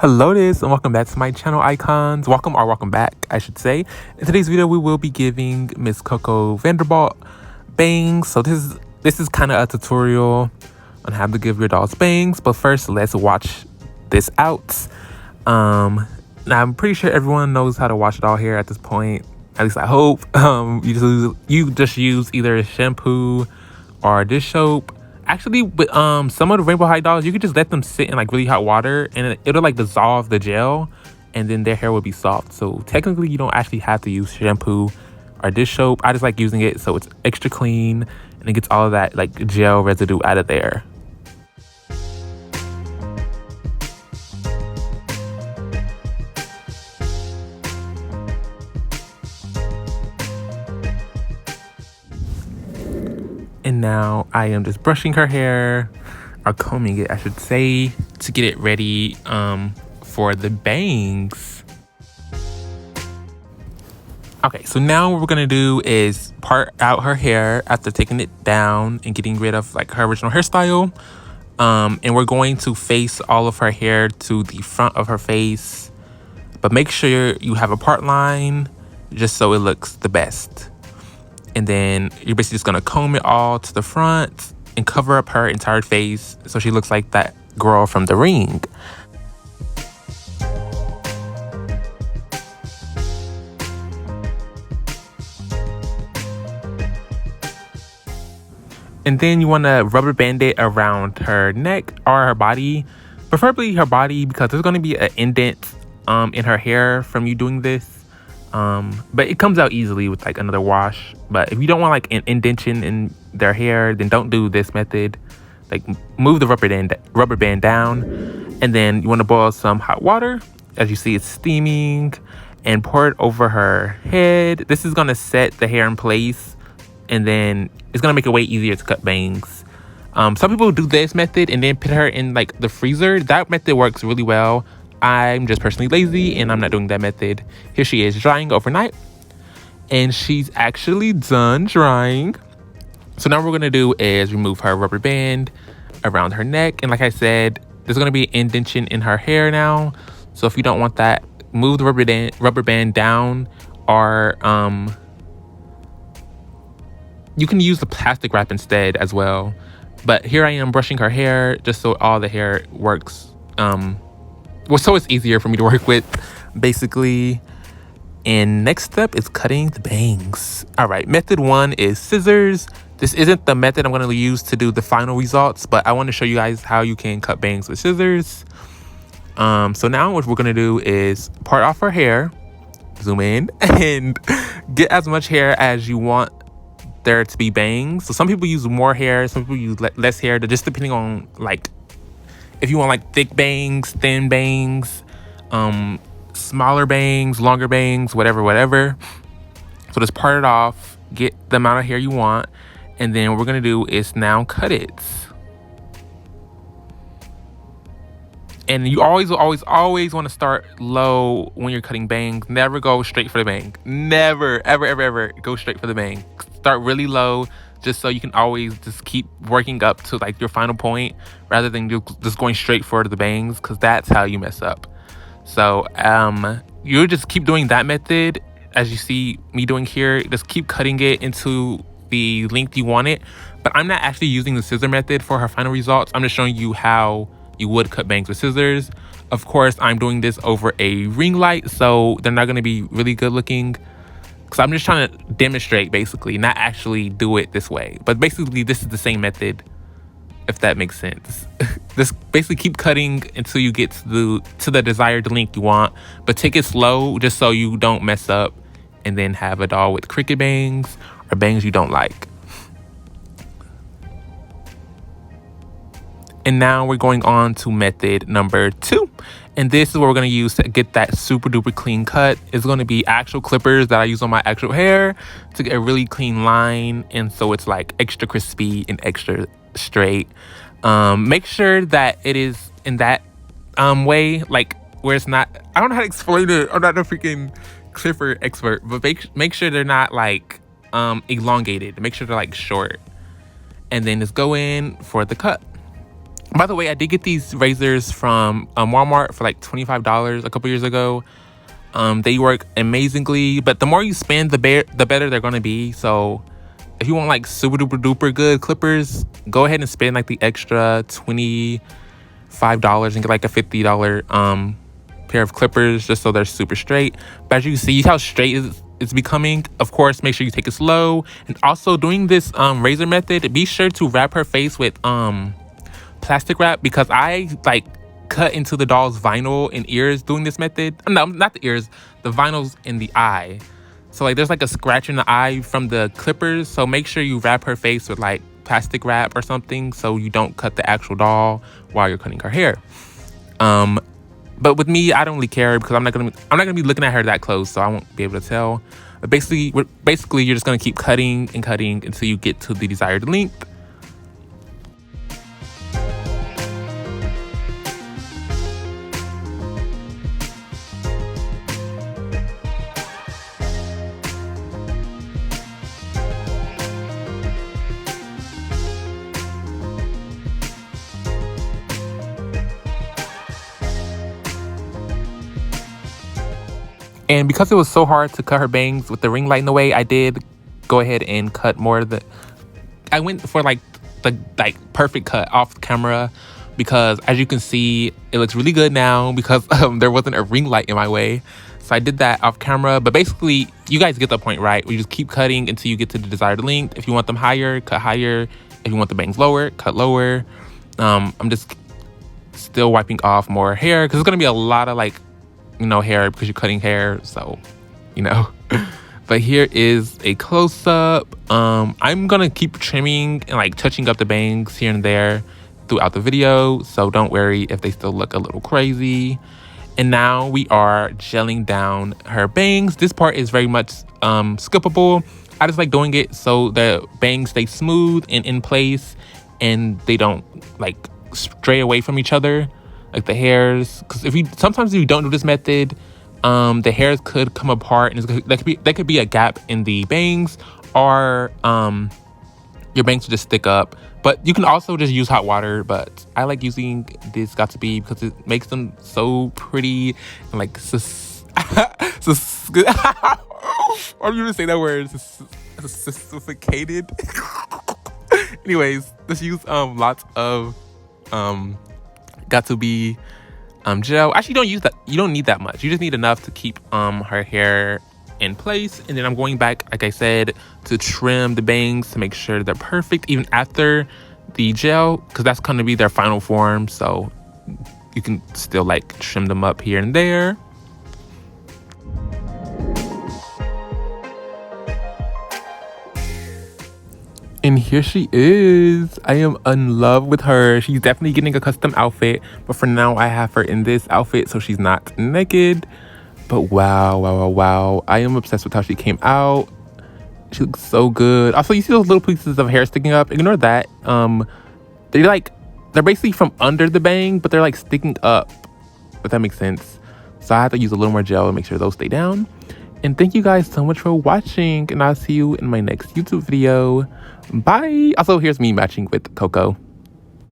Hello this and welcome back to my channel icons. Welcome back, I should say. In today's video, we will be giving Miss Coco Vanderbilt bangs. So this is kind of a tutorial on how to give your dolls bangs. But first, let's watch this out. Now I'm pretty sure everyone knows how to wash a doll hair at this point. At least I hope. You just use either a shampoo or dish soap. Actually, with some of the Rainbow High dolls, you could just let them sit in like really hot water and it'll like dissolve the gel and then their hair will be soft. So technically you don't actually have to use shampoo or dish soap. I just like using it so it's extra clean and it gets all of that like gel residue out of there. And now I am just brushing her hair, or combing it, I should say, to get it ready for the bangs. Okay, so now what we're gonna do is part out her hair after taking it down and getting rid of like her original hairstyle. And we're going to face all of her hair to the front of her face, but make sure you have a part line just so it looks the best. And then you're basically just gonna comb it all to the front and cover up her entire face so she looks like that girl from The Ring. And then you wanna rubber band it around her neck or her body, preferably her body, because there's gonna be an indent in her hair from you doing this. But it comes out easily with like another wash. But if you don't want like an indentation in their hair, then don't do this method. Like move the rubber band down, and then you want to boil some hot water. As you see, it's steaming, and pour it over her head. This is gonna set the hair in place, and then it's gonna make it way easier to cut bangs. Some people do this method and then put her in like the freezer. That method works really well. I'm just personally lazy and I'm not doing that method. Here she is drying overnight, and she's actually done drying. So now what we're gonna do is remove her rubber band around her neck, and like I said, there's gonna be an indentation in her hair now. So if you don't want that, move the rubber band down, or you can use the plastic wrap instead as well. But here I am brushing her hair just so all the hair works. So it's easier for me to work with, basically. And next step is cutting the bangs. All right, method one is scissors. This isn't the method I'm going to use to do the final results, but I want to show you guys how you can cut bangs with scissors. So now what we're going to do is part off her hair, zoom in, and get as much hair as you want there to be bangs. So some people use more hair, some people use less hair, just depending on like if you want like thick bangs, thin bangs, smaller bangs, longer bangs, whatever. So just part it off, get the amount of hair you want, and then what we're gonna do is now cut it. And you always want to start low when you're cutting bangs. Never go straight for the bang. Never, ever go straight for the bang. Start really low, just so you can always just keep working up to like your final point rather than just going straight for the bangs, because that's how you mess up. So you just keep doing that method as you see me doing here. Just keep cutting it into the length you want it. But I'm not actually using the scissor method for her final results. I'm just showing you how you would cut bangs with scissors. Of course, I'm doing this over a ring light, so they're not going to be really good looking. So I'm just trying to demonstrate, basically, not actually do it this way. But basically, this is the same method, if that makes sense. Just basically keep cutting until you get to the desired length you want, but take it slow just so you don't mess up and then have a doll with crooked bangs or bangs you don't like. And now we're going on to method number 2. And this is what we're going to use to get that super duper clean cut. It's going to be actual clippers that I use on my actual hair to get a really clean line. And so it's like extra crispy and extra straight. Make sure that it is in that way, like where it's not, I don't know how to explain it. I'm not a freaking clipper expert, but make sure they're not like elongated. Make sure they're like short. And then just go in for the cut. By the way, I did get these razors from Walmart for like $25 a couple years ago. They work amazingly, but the more you spend, the better they're gonna be. So if you want like super duper duper good clippers, go ahead and spend like the extra $25 and get like a $50 pair of clippers just so they're super straight. But as you see how straight it's becoming, of course, make sure you take it slow. And also doing this razor method, be sure to wrap her face with plastic wrap, because I like cut into the doll's vinyl and ears doing this method. No, not the ears, the vinyls in the eye. So like there's like a scratch in the eye from the clippers. So make sure you wrap her face with like plastic wrap or something so you don't cut the actual doll while you're cutting her hair. But with me, I don't really care because I'm not gonna be looking at her that close, so I won't be able to tell. But basically you're just gonna keep cutting and cutting until you get to the desired length. And because it was so hard to cut her bangs with the ring light in the way, I did go ahead and cut more of the... I went for like the perfect cut off camera, because as you can see, it looks really good now because there wasn't a ring light in my way. So I did that off camera. But basically, you guys get the point, right? We just keep cutting until you get to the desired length. If you want them higher, cut higher. If you want the bangs lower, cut lower. I'm just still wiping off more hair because it's going to be a lot of like, you know, hair because you're cutting hair, so you know. But here is a close-up. I'm gonna keep trimming and like touching up the bangs here and there throughout the video, so don't worry if they still look a little crazy. And now we are gelling down her bangs. This part is very much skippable. I just like doing it so the bangs stay smooth and in place and they don't like stray away from each other, like the hairs, because sometimes if you don't do this method, the hairs could come apart and that could be a gap in the bangs, or your bangs will just stick up. But you can also just use hot water, but I like using this Got2b because it makes them so pretty and like I'm gonna say that word, sophisticated. Anyways, let's use lots of Got2b gel. Actually, you don't need that much. You just need enough to keep her hair in place. And then I'm going back, like I said, to trim the bangs to make sure they're perfect even after the gel, because that's going to be their final form. So you can still like trim them up here and there. And here she is. I am in love with her. She's definitely getting a custom outfit, but for now I have her in this outfit so she's not naked. But wow. I am obsessed with how she came out. She looks so good. Also, you see those little pieces of hair sticking up? Ignore that. They're basically from under the bang, but they're like sticking up, if that makes sense. So I have to use a little more gel to make sure those stay down. And thank you guys so much for watching, and I'll see you in my next YouTube video. Bye. Also, here's me matching with Coco.